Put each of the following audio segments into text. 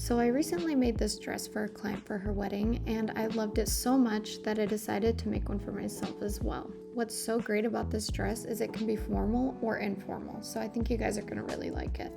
So I recently made this dress for a client for her wedding, and I loved it so much that I decided to make one for myself as well. What's so great about this dress is it can be formal or informal, so I think you guys are gonna really like it.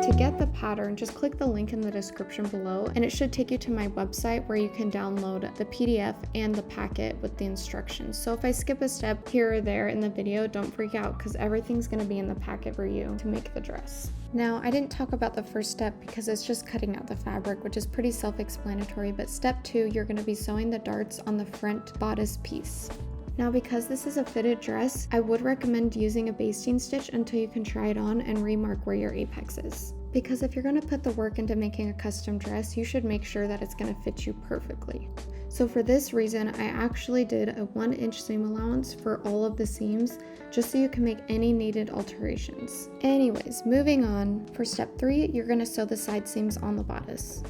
To get the pattern, just click the link in the description below and it should take you to my website where you can download the PDF and the packet with the instructions. So if I skip a step here or there in the video, don't freak out because everything's going to be in the packet for you to make the dress. Now, I didn't talk about the first step because it's just cutting out the fabric, which is pretty self-explanatory, but step 2, you're going to be sewing the darts on the front bodice piece. Now, because this is a fitted dress, I would recommend using a basting stitch until you can try it on and remark where your apex is. Because if you're going to put the work into making a custom dress, you should make sure that it's going to fit you perfectly. So for this reason, I actually did a 1-inch seam allowance for all of the seams, just so you can make any needed alterations. Anyways, moving on, for step 3, you're going to sew the side seams on the bodice.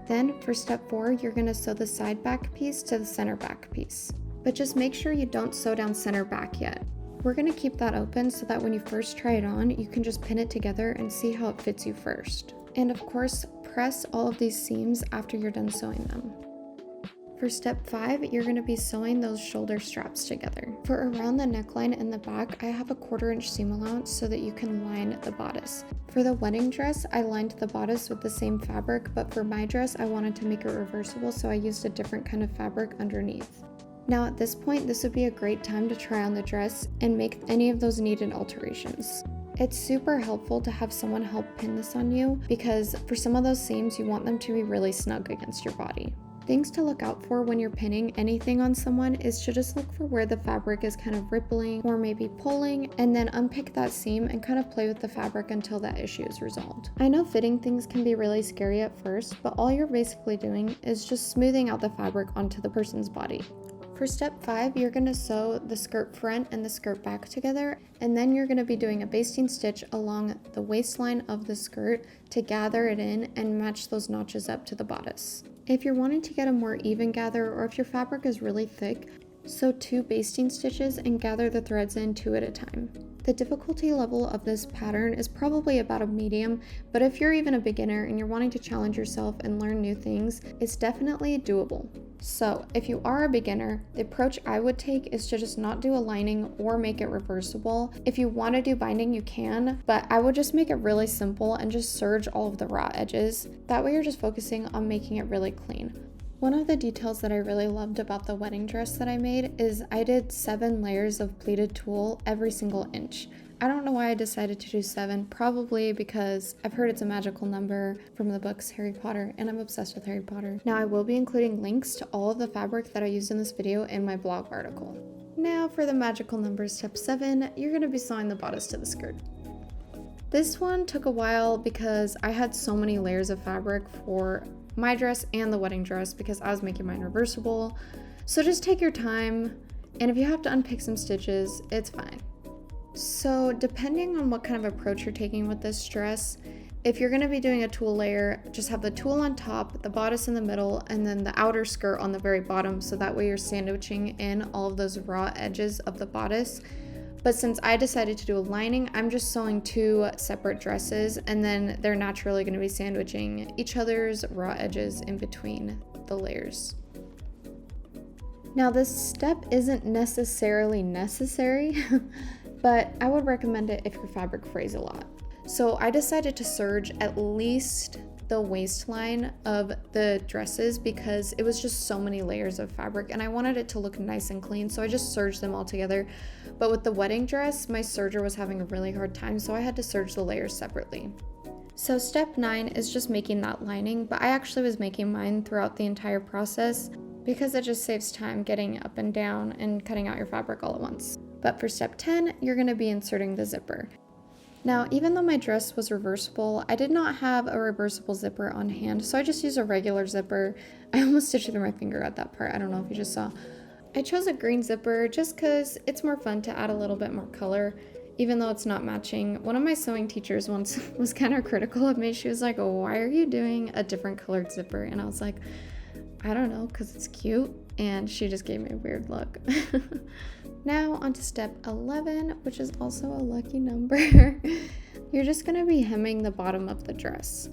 Then for step 4, you're going to sew the side back piece to the center back piece. But just make sure you don't sew down center back yet. We're going to keep that open so that when you first try it on, you can just pin it together and see how it fits you first. And of course, press all of these seams after you're done sewing them. For step 5, you're going to be sewing those shoulder straps together. For around the neckline and the back, I have a 1/4-inch seam allowance so that you can line the bodice. For the wedding dress, I lined the bodice with the same fabric, but for my dress, I wanted to make it reversible, so I used a different kind of fabric underneath. Now at this point, this would be a great time to try on the dress and make any of those needed alterations. It's super helpful to have someone help pin this on you because for some of those seams, you want them to be really snug against your body. Things to look out for when you're pinning anything on someone is to just look for where the fabric is kind of rippling or maybe pulling, and then unpick that seam and kind of play with the fabric until that issue is resolved. I know fitting things can be really scary at first, but all you're basically doing is just smoothing out the fabric onto the person's body. For step 5, you're going to sew the skirt front and the skirt back together, and then you're going to be doing a basting stitch along the waistline of the skirt to gather it in and match those notches up to the bodice. If you're wanting to get a more even gather, or if your fabric is really thick, sew 2 basting stitches and gather the threads in 2 at a time. The difficulty level of this pattern is probably about a medium, but if you're even a beginner and you're wanting to challenge yourself and learn new things, it's definitely doable. So if you are a beginner, the approach I would take is to just not do a lining or make it reversible. If you want to do binding, you can, but I would just make it really simple and just serge all of the raw edges. That way you're just focusing on making it really clean. One of the details that I really loved about the wedding dress that I made is I did 7 layers of pleated tulle every single inch. I don't know why I decided to do 7, probably because I've heard it's a magical number from the books Harry Potter, and I'm obsessed with Harry Potter. Now I will be including links to all of the fabric that I used in this video in my blog article. Now for the magical number step 7, you're going to be sewing the bodice to the skirt. This one took a while because I had so many layers of fabric for my dress and the wedding dress because I was making mine reversible. So just take your time, and if you have to unpick some stitches, it's fine. So depending on what kind of approach you're taking with this dress, if you're going to be doing a tulle layer, just have the tulle on top, the bodice in the middle, and then the outer skirt on the very bottom, so that way you're sandwiching in all of those raw edges of the bodice. But since I decided to do a lining, I'm just sewing 2 separate dresses, and then they're naturally going to be sandwiching each other's raw edges in between the layers. Now this step isn't necessarily necessary, but I would recommend it if your fabric frays a lot. So I decided to serge at least the waistline of the dresses because it was just so many layers of fabric and I wanted it to look nice and clean, so I just serged them all together. But with the wedding dress, my serger was having a really hard time, so I had to serge the layers separately. So step 9 is just making that lining, but I actually was making mine throughout the entire process because it just saves time getting up and down and cutting out your fabric all at once. But for step 10, you're going to be inserting the zipper. Now, even though my dress was reversible, I did not have a reversible zipper on hand, so I just used a regular zipper. I almost stitched through my finger at that part. I don't know if you just saw. I chose a green zipper just because it's more fun to add a little bit more color, even though it's not matching. One of my sewing teachers once was kind of critical of me. She was like, "Oh, why are you doing a different colored zipper?" And I was like, I don't know, because it's cute. And she just gave me a weird look. Now on to step 11, which is also a lucky number. You're just gonna be hemming the bottom of the dress.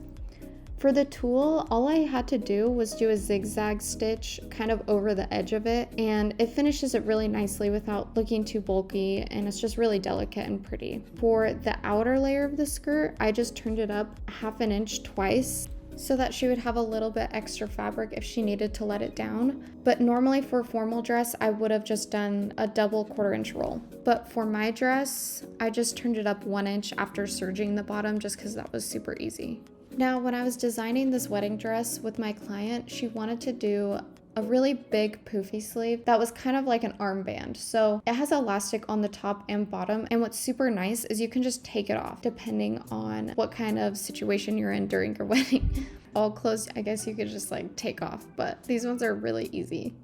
For the tulle, all I had to do was do a zigzag stitch kind of over the edge of it, and it finishes it really nicely without looking too bulky, and it's just really delicate and pretty. For the outer layer of the skirt, I just turned it up 1/2 inch twice so that she would have a little bit extra fabric if she needed to let it down. But normally for a formal dress, I would have just done a double 1/4 inch roll. But for my dress, I just turned it up 1 inch after serging the bottom just because that was super easy. Now, when I was designing this wedding dress with my client, she wanted to do a really big poofy sleeve that was kind of like an armband. So it has elastic on the top and bottom, and what's super nice is you can just take it off depending on what kind of situation you're in during your wedding. All clothes, I guess you could just like take off, but these ones are really easy.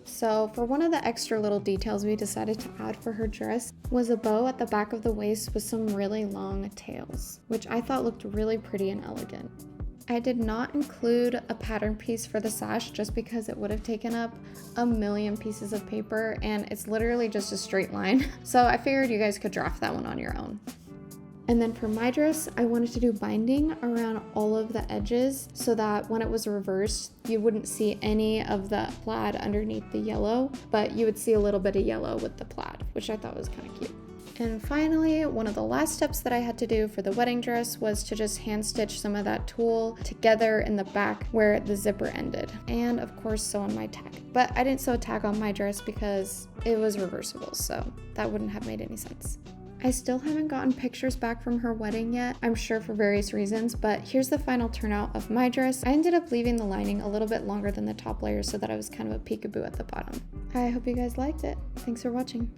So for one of the extra little details we decided to add for her dress was a bow at the back of the waist with some really long tails, which I thought looked really pretty and elegant. I did not include a pattern piece for the sash just because it would have taken up a million pieces of paper, and it's literally just a straight line. So I figured you guys could draft that one on your own. And then for my dress, I wanted to do binding around all of the edges so that when it was reversed, you wouldn't see any of the plaid underneath the yellow, but you would see a little bit of yellow with the plaid, which I thought was kind of cute. And finally, one of the last steps that I had to do for the wedding dress was to just hand stitch some of that tulle together in the back where the zipper ended. And of course, sew on my tag. But I didn't sew a tag on my dress because it was reversible, so that wouldn't have made any sense. I still haven't gotten pictures back from her wedding yet, I'm sure for various reasons, but here's the final turnout of my dress. I ended up leaving the lining a little bit longer than the top layer so that I was kind of a peekaboo at the bottom. I hope you guys liked it. Thanks for watching.